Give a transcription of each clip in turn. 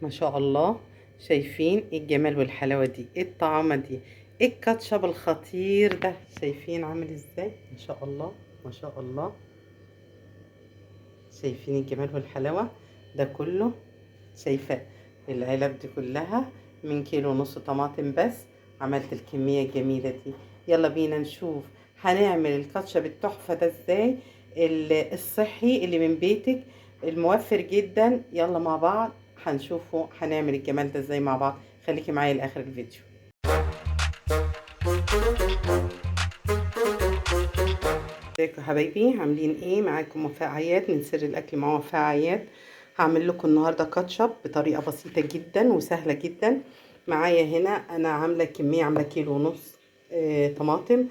ما شاء الله. شايفين ايه الجمال والحلاوة دي، ايه الطعامة دي، ايه الكاتشب الخطير ده، شايفين عامل ازاي؟ ما شاء الله ما شاء الله. شايفين الجمال والحلاوة ده كله؟ شايفة العلب دي كلها من كيلو ونص طماطم بس. عملت الكمية الجميلة دي. يلا بينا نشوف هنعمل الكاتشب التحفة ده ازاي، الصحي اللي من بيتك الموفر جدا. يلا مع بعض هنشوفه هنعمل الجمال ده ازاي مع بعض. خليكي معايا لاخر الفيديو. ازيكم يا حبايبي، عاملين ايه؟ معاكم وفاء عياد من سر الاكل مع وفاء عياد. هعمل لكم النهارده كاتشب بطريقه بسيطه جدا وسهله جدا. معايا هنا انا عامله كميه، عامله كيلو ونص طماطم.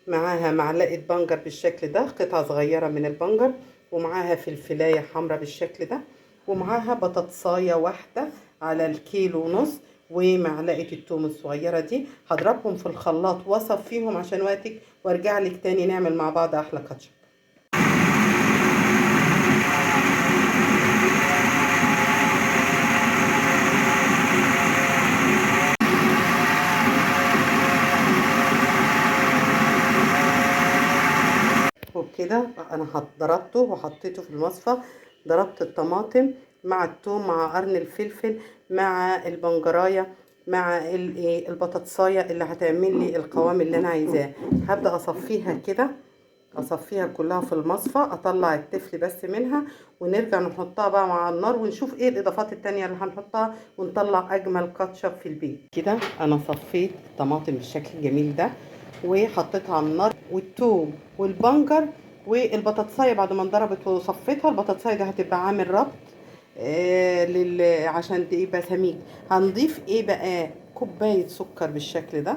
معاها معلقه بنجر بالشكل ده، قطعه صغيره من البنجر، ومعاها فلفلايه حمراء بالشكل ده، ومعاها بطاطسايه واحده على الكيلو ونص، ومعلقه الثوم الصغيره دي. هضربهم في الخلاط واصفيهم عشان وقتك، وارجع لك تاني نعمل مع بعض احلى كاتشب. وبكده انا ضربته وحطيته في المصفى. ضربت الطماطم مع الثوم مع قرن الفلفل مع البنجرايه مع البطاطسايه اللي هتعمل لي القوام اللي انا عايزاه. هبدا اصفيها كده، اصفيها كلها في المصفى، اطلع التفل بس منها، ونرجع نحطها بقى مع النار ونشوف ايه الاضافات التانية اللي هنحطها، ونطلع اجمل كاتشب في البيت. كده انا صفيت الطماطم بالشكل الجميل ده وحطيتها على النار، والثوم والبنجر والبطاطسايه بعد ما انضربت وصفيتها. البطاطسايه دي هتبقى عامل ربط عشان يبقى سميك. هنضيف ايه بقى؟ كوبايه سكر بالشكل ده،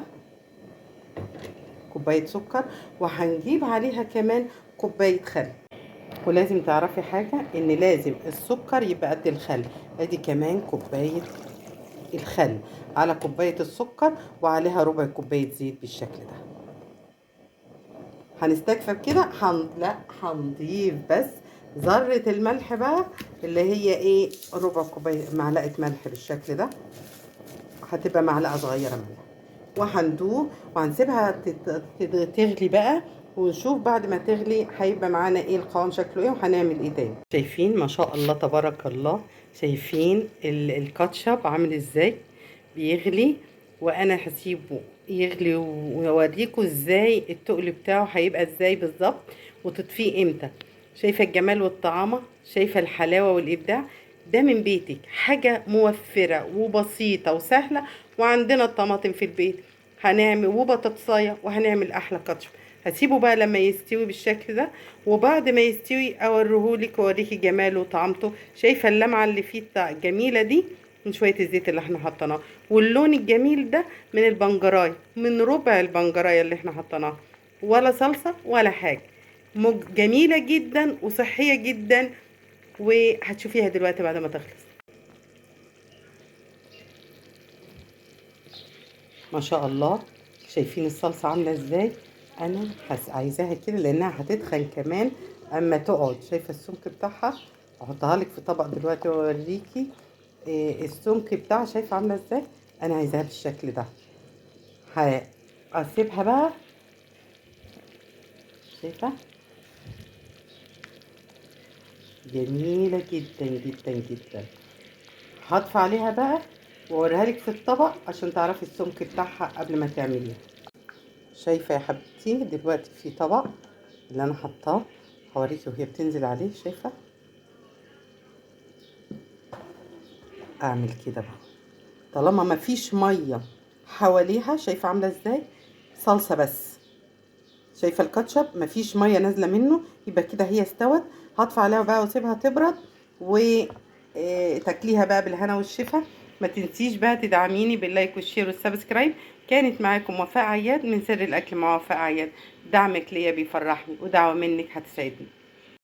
كوبايه سكر، وهنجيب عليها كمان كوبايه خل. ولازم تعرفي حاجه، ان لازم السكر يبقى قد الخل. ادي كمان كوبايه الخل على كوبايه السكر، وعليها ربع كوبايه زيت بالشكل ده. هنستكفى بكده. لا، هنضيف بس ذرة الملح بقى، اللي هي ايه، ربع كوباية معلقة ملح بالشكل ده. هتبقى معلقة صغيرة ملح. وهندوق وهنسيبها تغلي بقى، ونشوف بعد ما تغلي هيبقى معانا ايه القوام شكله ايه، وهنعمل ايه تاني. شايفين ما شاء الله تبارك الله؟ شايفين الكاتشب عامل ازاي بيغلي؟ وانا هسيبه يغلي واوريكم ازاي التقل بتاعه هيبقى ازاي بالظبط، وتطفيه امتى. شايفه الجمال والطعامه، شايفه الحلاوه والابداع. ده من بيتك، حاجه موفره وبسيطه وسهله. وعندنا الطماطم في البيت، هنعمل وبطاطسايه وهنعمل احلى كاتشب. هسيبه بقى لما يستوي بالشكل ده، وبعد ما يستوي اوريهولك واوريكي جماله وطعمته. شايفه اللمعه اللي فيه جميله دي من شويه الزيت اللي احنا حطيناه، واللون الجميل ده من البنجرايه، من ربع البنجرايه اللي احنا حطيناه. ولا صلصه ولا حاجه. جميله جدا وصحيه جدا، وهتشوفيها دلوقتي بعد ما تخلص. ما شاء الله. شايفين الصلصه عامله ازاي؟ انا عايزاها كده لانها هتتخن كمان اما تقعد. شايفه السمك بتاعها؟ احطها لك في طبق دلوقتي واوريكي السمك بتاعها. شايفه عامله ازاي؟ انا عايزاها بالشكل ده. هسيبها بقى. شايفه؟ جميله جدا جدا جدا. هطفي عليها بقى واوريها لك في الطبق عشان تعرفي السمك بتاعها قبل ما تعمليها. شايفه يا حبيبتي دلوقتي في طبق اللي انا حطاه، هوريكي وهي بتنزل عليه. شايفه؟ اعمل كده بقى طالما مفيش ميه حواليها. شايفه عامله ازاي؟ صلصه بس. شايفه الكاتشب مفيش ميه نازله منه، يبقى كده هي استوت. هطفي عليها بقى واسيبها تبرد، وتاكليها بقى بالهنا والشفا. ما تنسيش بقى تدعميني باللايك والشير والسبسكرايب. كانت معاكم وفاء عياد من سر الاكل مع وفاء عياد. دعمك ليا بيفرحني، ودعوه منك هتسعدني.